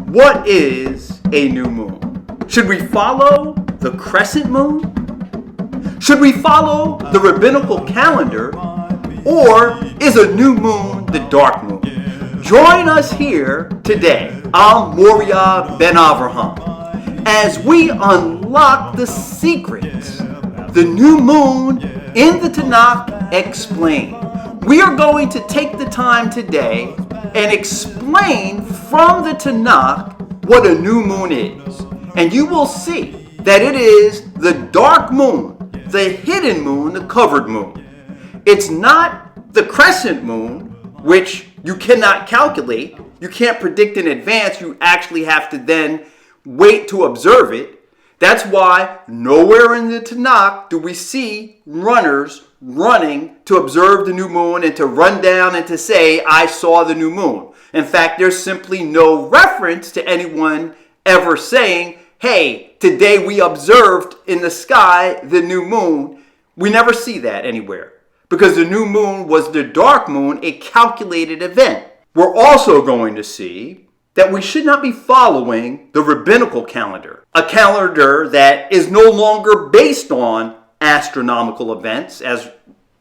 What is a new moon? Should we follow the crescent moon? Should we follow the rabbinical calendar? Or is a new moon the dark moon? Join us here today. I'm Moriyah ben Avraham as we unlock the secrets. The new moon in the Tanakh explained. We are going to take the time today and explain from the Tanakh what a new moon is. And you will see that it is the dark moon, the hidden moon, the covered moon. It's not the crescent moon, which you cannot calculate. You can't predict in advance. You actually have to then wait to observe it. That's why nowhere in the Tanakh do we see runners running to observe the new moon and to run down and to say, I saw the new moon. In fact, there's simply no reference to anyone ever saying, hey, today we observed in the sky the new moon. We never see that anywhere because the new moon was the dark moon, a calculated event. We're also going to see that we should not be following the rabbinical calendar, a calendar that is no longer based on astronomical events as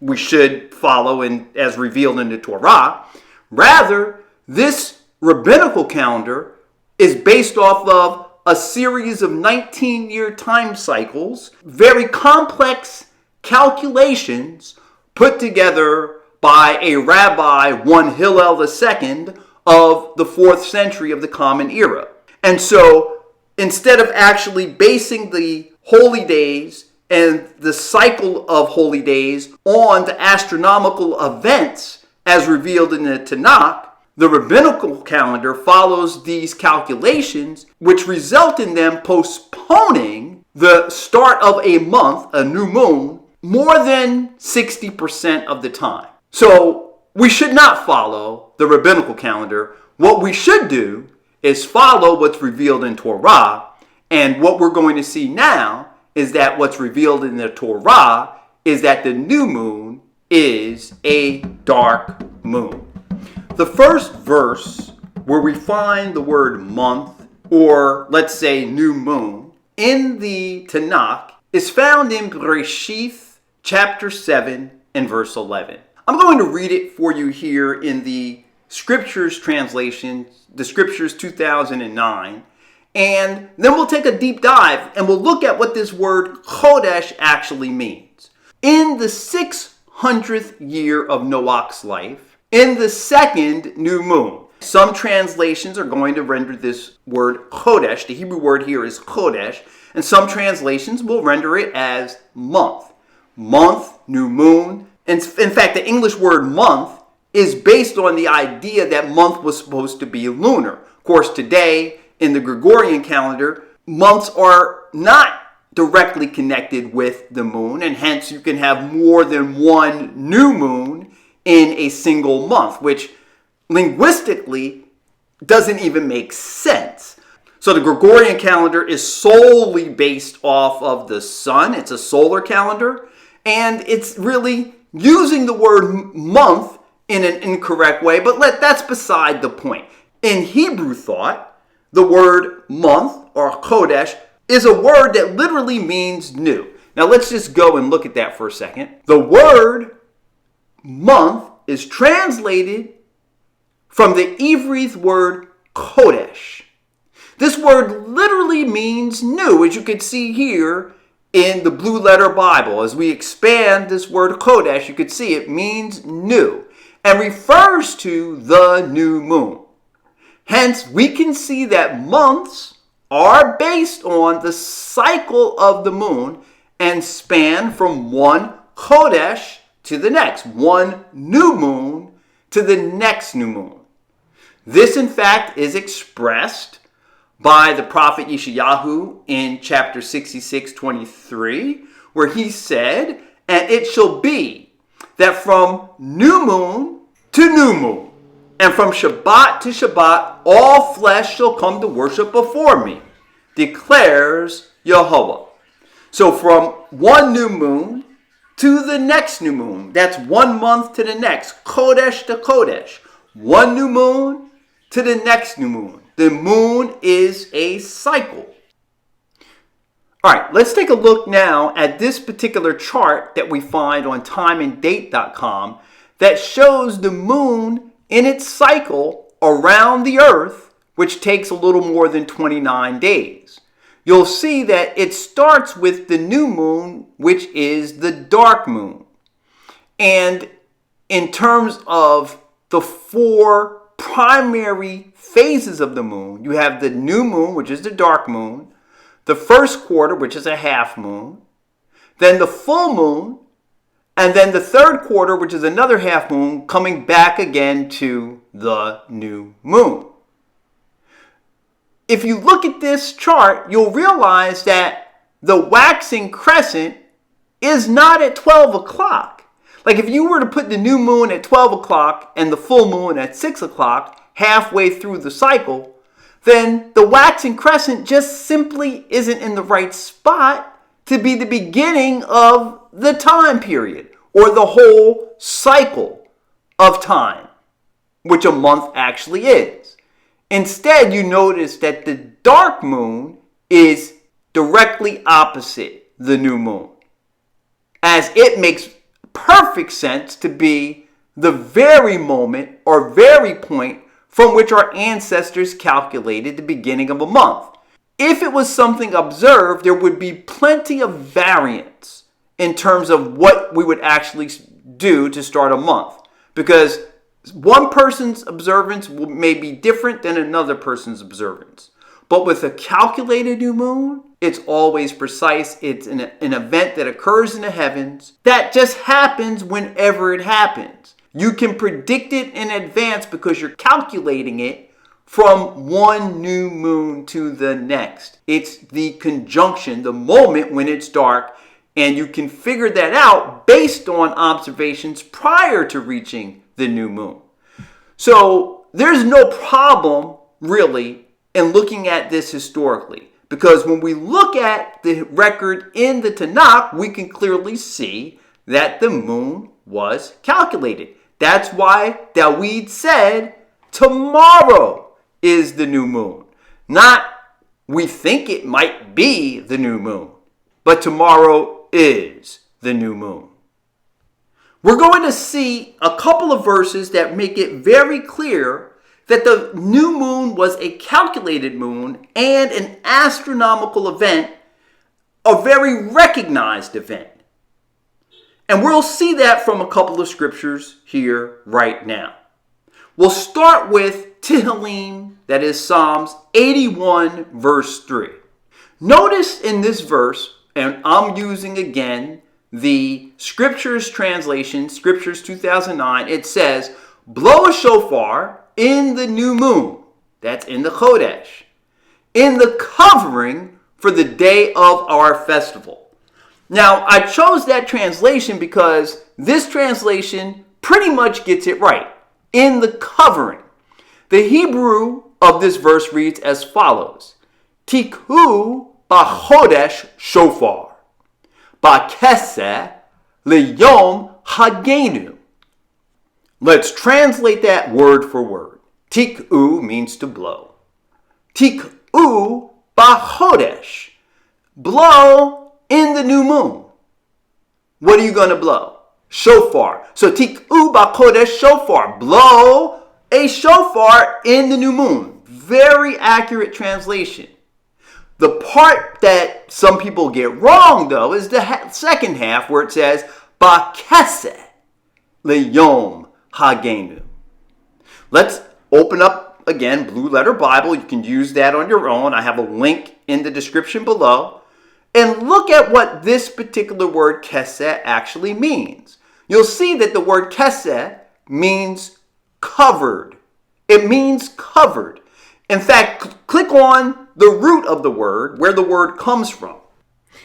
we should follow and as revealed in the Torah. Rather, this rabbinical calendar is based off of a series of 19-year time cycles, very complex calculations put together by a rabbi, one Hillel II, of the 4th century of the Common Era. And so instead of actually basing the holy days and the cycle of holy days on the astronomical events as revealed in the Tanakh, the rabbinical calendar follows these calculations, which result in them postponing the start of a month, a new moon, more than 60% of the time. So we should not follow the rabbinical calendar. What we should do is follow what's revealed in Torah. And what we're going to see now is that what's revealed in the Torah is that the new moon is a dark moon. The first verse where we find the word month, or let's say new moon, in the Tanakh is found in Bereshith chapter 7 and verse 11. I'm going to read it for you here in the Scriptures translation, the Scriptures 2009, and then we'll take a deep dive and we'll look at what this word Chodesh actually means. In the 600th year of Noach's life, in the second new moon. Some translations are going to render this word Chodesh. The Hebrew word here is Chodesh. And some translations will render it as month. Month, new moon. And in fact, the English word month is based on the idea that month was supposed to be lunar. Of course, today, in the Gregorian calendar, months are not directly connected with the moon. And hence, you can have more than one new moon in a single month, which linguistically doesn't even make sense. So the Gregorian calendar is solely based off of the sun. It's a solar calendar, and it's really using the word month in an incorrect way, but that's beside the point. In Hebrew thought, the word month or Chodesh is a word that literally means new. Now let's just go and look at that for a second. The word month is translated from the Ivrit word Kodesh. This word literally means new, as you can see here in the Blue Letter Bible. As we expand this word Kodesh, you can see it means new and refers to the new moon. Hence, we can see that months are based on the cycle of the moon and span from one Kodesh to the next, one new moon to the next new moon. This, in fact, is expressed by the prophet Yeshayahu in chapter 66:23, where he said, and it shall be that from new moon to new moon, and from Shabbat to Shabbat, all flesh shall come to worship before me, declares Yehovah. So from one new moon to the next new moon, that's 1 month to the next, Kodesh to Kodesh. One new moon to the next new moon. The moon is a cycle. All right, let's take a look now at this particular chart that we find on timeanddate.com that shows the moon in its cycle around the earth, which takes a little more than 29 days. You'll see that it starts with the new moon, which is the dark moon. And in terms of the 4 primary phases of the moon, you have the new moon, which is the dark moon, the first quarter, which is a half moon, then the full moon, and then the third quarter, which is another half moon, coming back again to the new moon. If you look at this chart, you'll realize that the waxing crescent is not at 12 o'clock. Like if you were to put the new moon at 12 o'clock and the full moon at 6 o'clock, halfway through the cycle, then the waxing crescent just simply isn't in the right spot to be the beginning of the time period or the whole cycle of time, which a month actually is. Instead, you notice that the dark moon is directly opposite the new moon, as it makes perfect sense to be the very moment or very point from which our ancestors calculated the beginning of a month. If it was something observed, there would be plenty of variance in terms of what we would actually do to start a month, because one person's observance may be different than another person's observance. But with a calculated new moon, it's always precise. It's an event that occurs in the heavens that just happens whenever it happens. You can predict it in advance because you're calculating it from one new moon to the next. It's the conjunction, the moment when it's dark, and you can figure that out based on observations prior to reaching the new moon. So there's no problem really in looking at this historically, because when we look at the record in the Tanakh, we can clearly see that the moon was calculated. That's why Dawid said, tomorrow is the new moon. Not, we think it might be the new moon, but tomorrow is the new moon. We're going to see a couple of verses that make it very clear that the new moon was a calculated moon and an astronomical event, a very recognized event. And we'll see that from a couple of scriptures here right now. We'll start with Tehillim, that is Psalms 81, verse 3. Notice in this verse, and I'm using again the Scriptures translation, Scriptures 2009, it says, blow a shofar in the new moon, that's in the Chodesh, in the covering for the day of our festival. Now, I chose that translation because this translation pretty much gets it right. In the covering. The Hebrew of this verse reads as follows. Tikhu b'chodesh shofar, b'keseh liyom hagenu. Let's translate that word for word. Tikhu means to blow. Tikhu b'chodesh. Blow in the new moon. What are you going to blow? Shofar. So tik'u b'kodesh shofar. Blow a shofar in the new moon. Very accurate translation. The part that some people get wrong, though, is the second half where it says b'keseh leyom hagenu. Let's open up again Blue Letter Bible. You can use that on your own. I have a link in the description below. And look at what this particular word keseh actually means. You'll see that the word keseh means covered. It means covered. In fact, click on the root of the word, where the word comes from.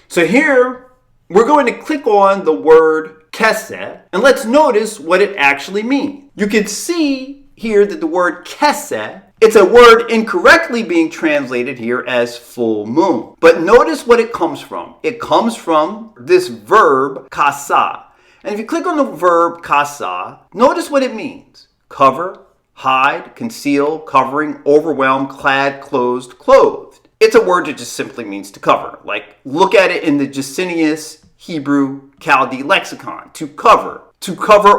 So here, we're going to click on the word keseh, and let's notice what it actually means. You can see here that the word keseh, it's a word incorrectly being translated here as full moon. But notice what it comes from. It comes from this verb kasa. And if you click on the verb kasa, notice what it means. Cover, hide, conceal, covering, overwhelm, clad, closed, clothed. It's a word that just simply means to cover. Like, look at it in the Jacinius Hebrew Chaldee lexicon. To cover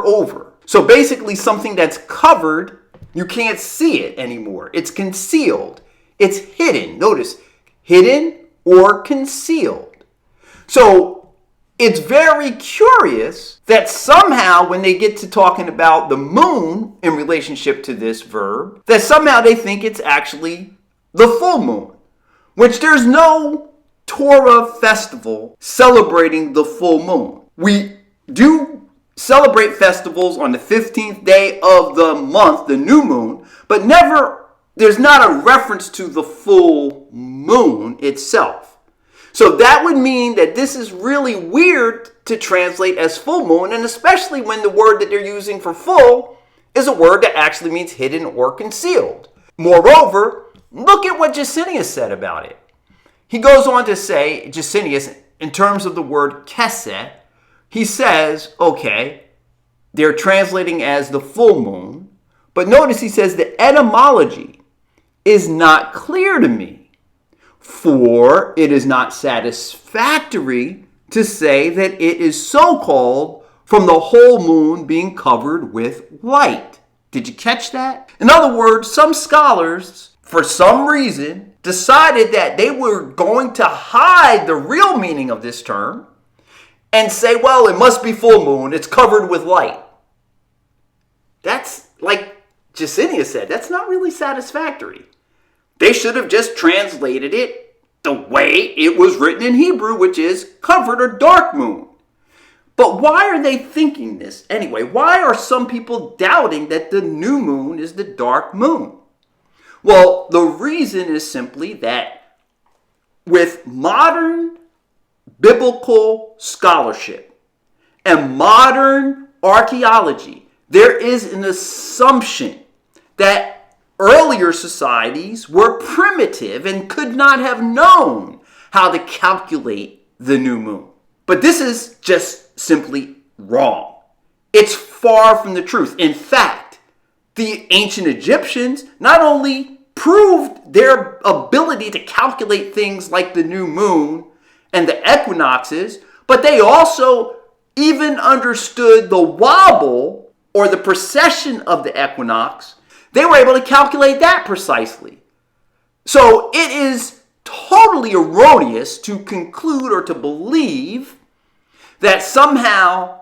over. So basically something that's covered, you can't see it anymore. It's concealed. It's hidden. Notice, hidden or concealed. So it's very curious that somehow when they get to talking about the moon in relationship to this verb, that somehow they think it's actually the full moon, which there's no Torah festival celebrating the full moon. We do celebrate festivals on the 15th day of the month, the new moon, but there's not a reference to the full moon itself. So that would mean that this is really weird to translate as full moon, and especially when the word that they're using for full is a word that actually means hidden or concealed. Moreover, look at what Jacinius said about it. He goes on to say, Jacinius, in terms of the word keseh, he says, okay, they're translating as the full moon, but notice he says the etymology is not clear to me. For it is not satisfactory to say that it is so called from the whole moon being covered with light. Did you catch that? In other words, some scholars, for some reason, decided that they were going to hide the real meaning of this term and say, well, it must be full moon, it's covered with light. That's, like Jacinius said, that's not really satisfactory. They should have just translated it the way it was written in Hebrew, which is covered or dark moon. But why are they thinking this anyway? Why are some people doubting that the new moon is the dark moon? Well, the reason is simply that with modern biblical scholarship and modern archaeology, there is an assumption that earlier societies were primitive and could not have known how to calculate the new moon. But this is just simply wrong. It's far from the truth. In fact, the ancient Egyptians not only proved their ability to calculate things like the new moon and the equinoxes, but they also even understood the wobble or the precession of the equinox. They were able to calculate that precisely. So it is totally erroneous to conclude or to believe that somehow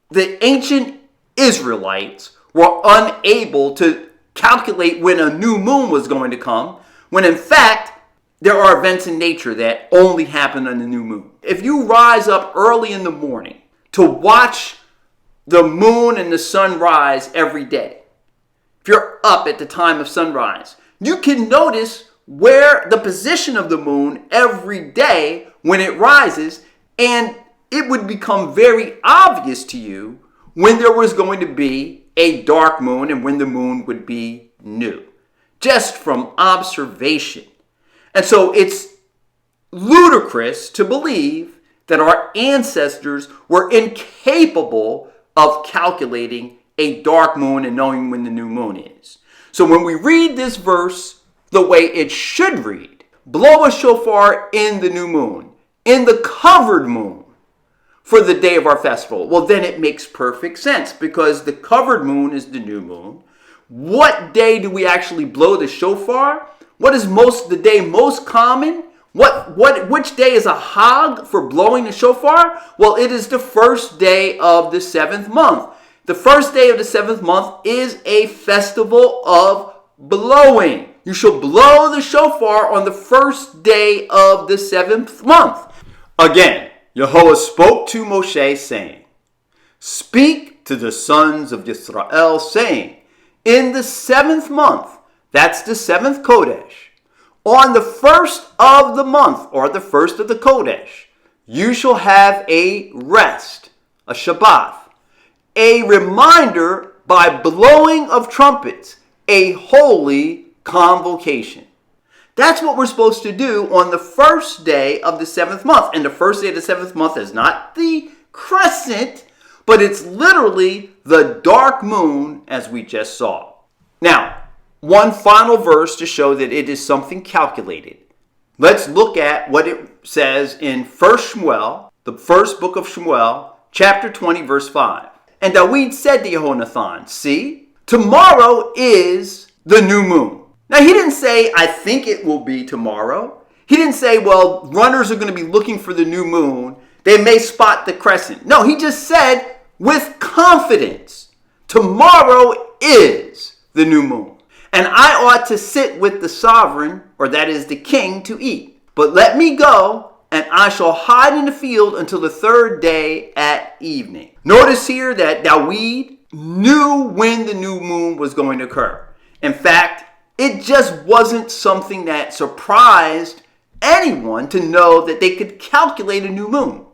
the ancient Israelites were unable to calculate when a new moon was going to come, when in fact there are events in nature that only happen on the new moon. If you rise up early in the morning to watch the moon and the sun rise every day, if you're up at the time of sunrise, you can notice where the position of the moon every day when it rises, and it would become very obvious to you when there was going to be a dark moon and when the moon would be new, just from observation. And so it's ludicrous to believe that our ancestors were incapable of calculating a dark moon and knowing when the new moon is. So when we read this verse the way it should read, blow a shofar in the new moon, in the covered moon, for the day of our festival. Well, then it makes perfect sense because the covered moon is the new moon. What day do we actually blow the shofar? What is the day most common? Which day is a hag for blowing the shofar? Well, it is the first day of the 7th month. The first day of the 7th month is a festival of blowing. You shall blow the shofar on the first day of the 7th month. Again, Yehovah spoke to Moshe, saying, speak to the sons of Yisrael, saying, in the 7th month, that's the 7th Kodesh, on the first of the month, or the first of the Kodesh, you shall have a rest, a Shabbat, a reminder by blowing of trumpets, a holy convocation. That's what we're supposed to do on the first day of the 7th month. And the first day of the 7th month is not the crescent, but it's literally the dark moon as we just saw. Now, one final verse to show that it is something calculated. Let's look at what it says in 1 Shmuel, the first book of Shmuel, chapter 20, verse 5. And David said to Yehonathan, see, tomorrow is the new moon. Now, he didn't say, I think it will be tomorrow. He didn't say, well, runners are going to be looking for the new moon. They may spot the crescent. No, he just said with confidence, tomorrow is the new moon. And I ought to sit with the sovereign, or that is the king, to eat. But let me go, and I shall hide in the field until the third day at evening. Notice here that David knew when the new moon was going to occur. In fact, it just wasn't something that surprised anyone to know that they could calculate a new moon.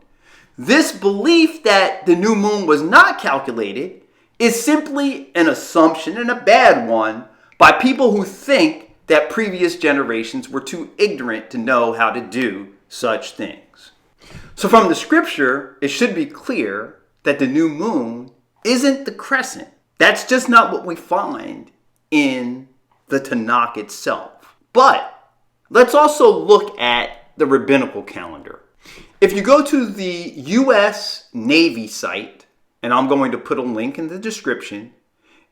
This belief that the new moon was not calculated is simply an assumption, and a bad one, by people who think that previous generations were too ignorant to know how to do such things. So from the scripture, it should be clear that the new moon isn't the crescent. That's just not what we find in the Tanakh itself. But let's also look at the rabbinical calendar. If you go to the U.S. Navy site, and I'm going to put a link in the description,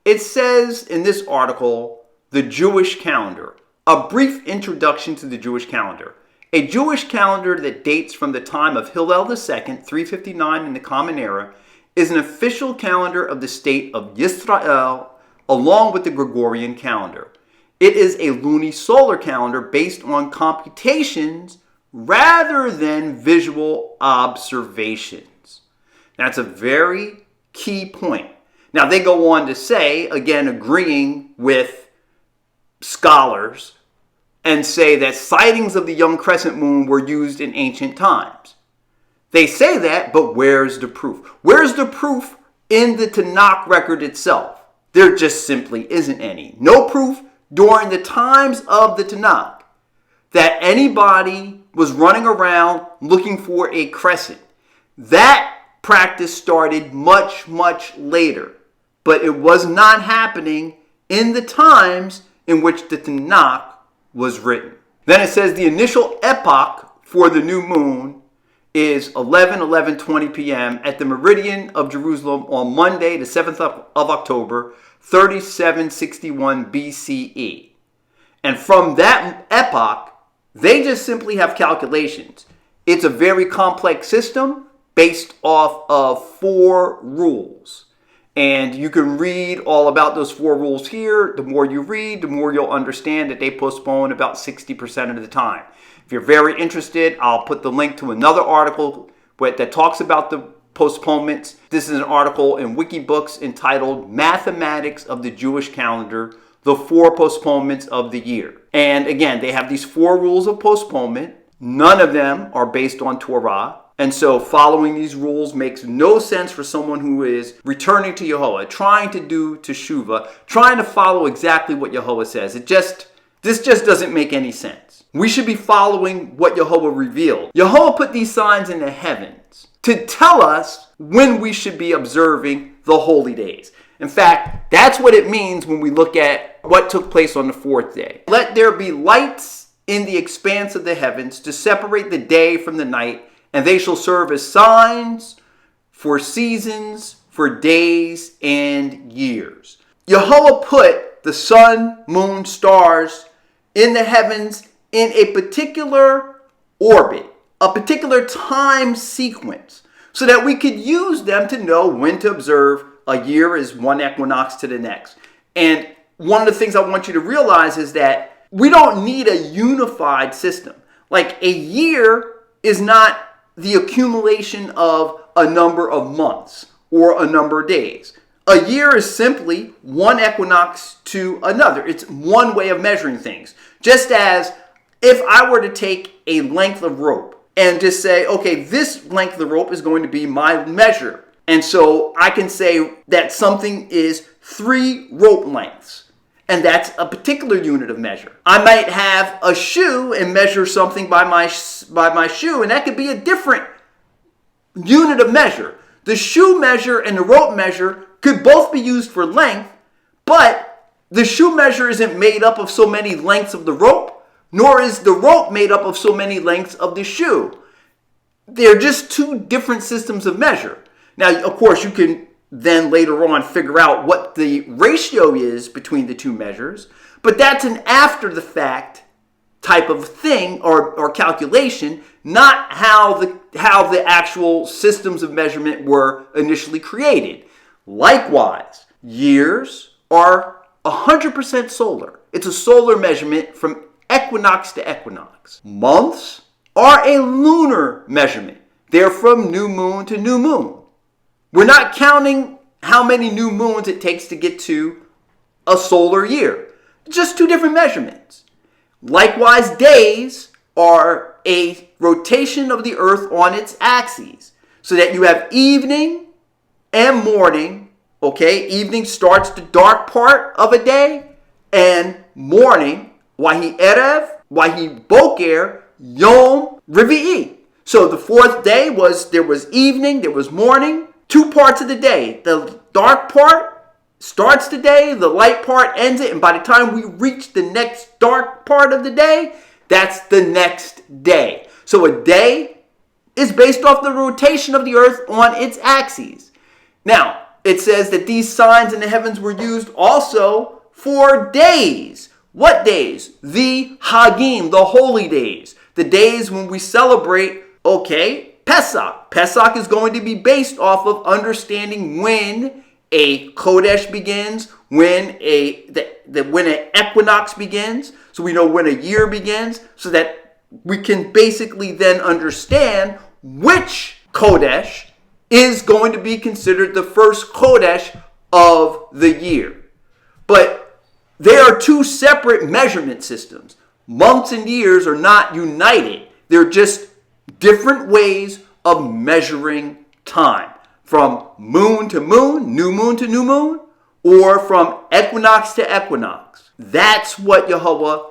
it says in this article, the Jewish calendar, a brief introduction to the Jewish calendar. A Jewish calendar that dates from the time of Hillel II, 359 in the Common Era, is an official calendar of the state of Israel, along with the Gregorian calendar. It is a lunisolar calendar based on computations rather than visual observations. That's a very key point. Now, they go on to say, again, agreeing with scholars, and say that sightings of the young crescent moon were used in ancient times. They say that, but where's the proof? Where's the proof in the Tanakh record itself? There just simply isn't any. No proof during the times of the Tanakh that anybody was running around looking for a crescent. That practice started much, much later, but it was not happening in the times in which the Tanakh was written. Then it says the initial epoch for the new moon is 11:20 p.m. at the meridian of Jerusalem on Monday, the 7th of October, 3761 BCE. And from that epoch, they just simply have calculations. It's a very complex system based off of 4 rules. And you can read all about those 4 rules here. The more you read, the more you'll understand that they postpone about 60% of the time. If you're very interested, I'll put the link to another article that talks about the postponements. This is an article in Wikibooks entitled Mathematics of the Jewish Calendar, the 4 postponements of the year. And again, they have these 4 rules of postponement. None of them are based on Torah. And so following these rules makes no sense for someone who is returning to Yehovah, trying to do teshuvah, trying to follow exactly what Yehovah says. This just doesn't make any sense. We should be following what Yehovah revealed. Yehovah put these signs in the heavens to tell us when we should be observing the holy days. In fact, that's what it means when we look at what took place on the 4th day. Let there be lights in the expanse of the heavens to separate the day from the night, and they shall serve as signs for seasons, for days, and years. Yehovah put the sun, moon, stars in the heavens in a particular orbit, a particular time sequence, so that we could use them to know when to observe a year is one equinox to the next. And one of the things I want you to realize is that we don't need a unified system. Like a year is not the accumulation of a number of months or a number of days. A year is simply one equinox to another. It's one way of measuring things. Just as if I were to take a length of rope and just say, okay, this length of the rope is going to be my measure. And so I can say that something is 3 rope lengths. And that's a particular unit of measure. I might have a shoe and measure something by my shoe, and that could be a different unit of measure. The shoe measure and the rope measure could both be used for length, but The shoe measure isn't made up of so many lengths of the rope, nor is the rope made up of so many lengths of the shoe. They're just two different systems of measure. Now, of course, you can then later on figure out what the ratio is between the two measures, but that's an after the fact type of thing or calculation, not how the actual systems of measurement were initially created. Likewise, years are 100% solar. It's a solar measurement from equinox to equinox. Months are a lunar measurement. They're from new moon to new moon. We're not counting how many new moons it takes to get to a solar year. Just two different measurements. Likewise, days are a rotation of the earth on its axes. So that you have evening and morning. Okay, evening starts the dark part of a day, and morning, wahi erev, wahi boker, yom revi'i. So the fourth day there was evening, there was morning, two parts of the day. The dark part starts the day, the light part ends it, and by the time we reach the next dark part of the day, that's the next day. So a day is based off the rotation of the earth on its axes. Now, it says that these signs in the heavens were used also for days. What days? The Hagim, the holy days. The days when we celebrate, Pesach. Pesach is going to be based off of understanding when a Kodesh begins, when an equinox begins, so we know when a year begins, so that we can basically then understand which Kodesh is going to be considered the first Kodesh of the year. But there are two separate measurement systems. Months and years are not united. They're just different ways of measuring time. From moon to moon, new moon to new moon, or from equinox to equinox. That's what Yahweh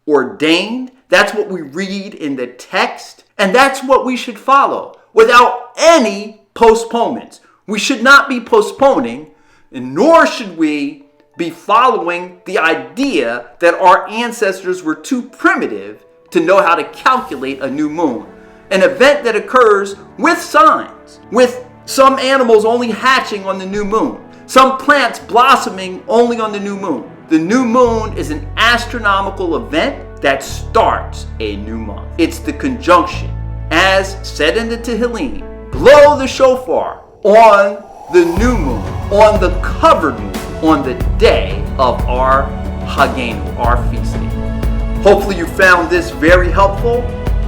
ordained. That's what we read in the text. And that's what we should follow without any postponements. We should not be postponing, and nor should we be following the idea that our ancestors were too primitive to know how to calculate a new moon. An event that occurs with signs, with some animals only hatching on the new moon, some plants blossoming only on the new moon. The new moon is an astronomical event that starts a new month. It's the conjunction, as said in the Tehillim, blow the shofar on the new moon, on the covered moon, on the day of our Hagenu, our feast day. Hopefully you found this very helpful,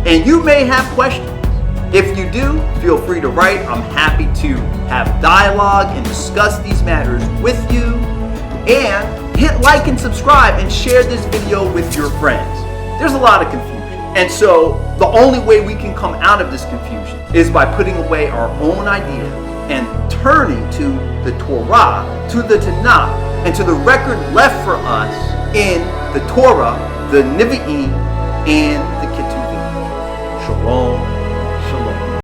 and you may have questions. If you do, feel free to write. I'm happy to have dialogue and discuss these matters with you. And hit like and subscribe and share this video with your friends. There's a lot of confusion. And so the only way we can come out of this confusion is by putting away our own ideas and turning to the Torah, to the Tanakh, and to the record left for us in the Torah, the Nevi'im, and the Ketuvim. Shalom.